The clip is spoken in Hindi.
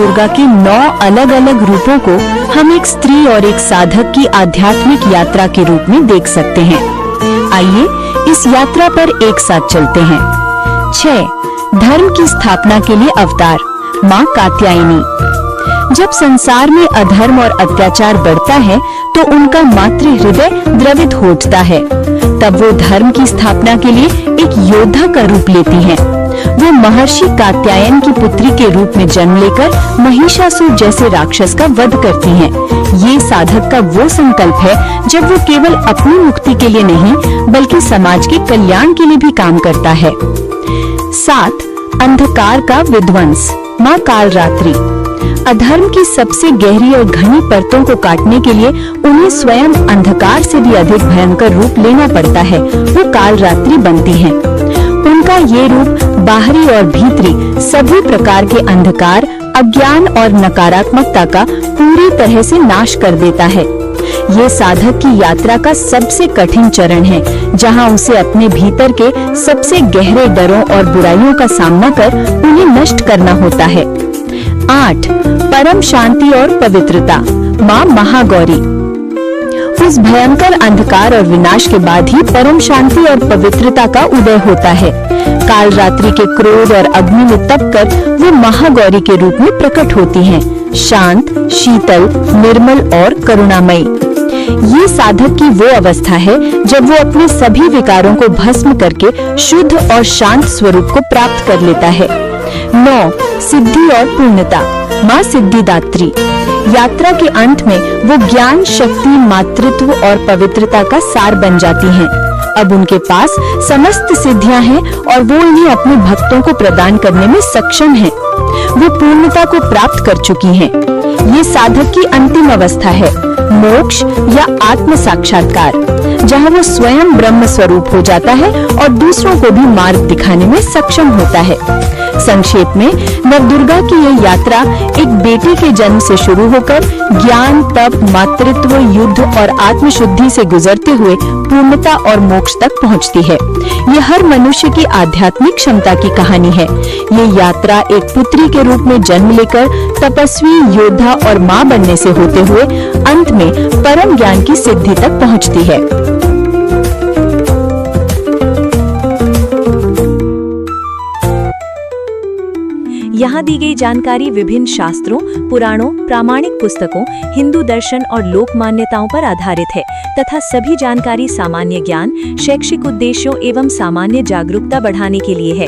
दुर्गा के 9 अलग अलग रूपों को हम एक स्त्री और एक साधक की आध्यात्मिक यात्रा के रूप में देख सकते हैं। आइए इस यात्रा पर एक साथ चलते हैं। 6. धर्म की स्थापना के लिए अवतार, माँ कात्यायनी। जब संसार में अधर्म और अत्याचार बढ़ता है तो उनका मातृ हृदय द्रवित हो उठता है। तब वो धर्म की स्थापना के लिए एक योद्धा का रूप लेती हैं। वो महर्षि कात्यायन की पुत्री के रूप में जन्म लेकर महिषासुर जैसे राक्षस का वध करती हैं। ये साधक का वो संकल्प है जब वो केवल अपनी मुक्ति के लिए नहीं बल्कि समाज के कल्याण के लिए भी काम करता है। 7. अंधकार का विध्वंस, माँ कालरात्रि। अधर्म की सबसे गहरी और घनी परतों को काटने के लिए उन्हें स्वयं अंधकार से भी अधिक भयंकर रूप लेना पड़ता है। वो कालरात्रि बनती हैं। उनका ये रूप बाहरी और भीतरी सभी प्रकार के अंधकार, अज्ञान और नकारात्मकता का पूरी तरह से नाश कर देता है। ये साधक की यात्रा का सबसे कठिन चरण है, जहां उसे अपने भीतर के सबसे गहरे डरों और बुराइयों का सामना कर उन्हें नष्ट करना होता है। 8. परम शांति और पवित्रता, माँ महागौरी। उस भयंकर अंधकार और विनाश के बाद ही परम शांति और पवित्रता का उदय होता है। कालरात्रि के क्रोध और अग्नि में तपकर वो महागौरी के रूप में प्रकट होती हैं, शांत, शीतल, निर्मल और करुणामयी। ये साधक की वो अवस्था है जब वो अपने सभी विकारों को भस्म करके शुद्ध और शांत स्वरूप को प्राप्त कर लेता है। 9. सिद्धि और पूर्णता, माँ सिद्धिदात्री। यात्रा के अंत में वो ज्ञान, शक्ति, मातृत्व और पवित्रता का सार बन जाती हैं। अब उनके पास समस्त सिद्धियां हैं और वो इन्हें अपने भक्तों को प्रदान करने में सक्षम हैं। वो पूर्णता को प्राप्त कर चुकी हैं। ये साधक की अंतिम अवस्था है, मोक्ष या आत्म साक्षात्कार, जहाँ वो स्वयं ब्रह्म स्वरूप हो जाता है और दूसरों को भी मार्ग दिखाने में सक्षम होता है। संक्षेप में नवदुर्गा की यह यात्रा एक बेटी के जन्म से शुरू होकर ज्ञान, तप, मातृत्व, युद्ध और आत्मशुद्धि से गुजरते हुए पूर्णता और मोक्ष तक पहुंचती है। ये हर मनुष्य की आध्यात्मिक क्षमता की कहानी है। ये यात्रा एक पुत्री के रूप में जन्म लेकर तपस्वी, योद्धा और माँ बनने से होते हुए अंत में परम ज्ञान की सिद्धि तक पहुंचती है। यहाँ दी गई जानकारी विभिन्न शास्त्रों, पुराणों, प्रामाणिक पुस्तकों, हिंदू दर्शन और लोक मान्यताओं पर आधारित है तथा सभी जानकारी सामान्य ज्ञान, शैक्षिक उद्देश्यों एवं सामान्य जागरूकता बढ़ाने के लिए है।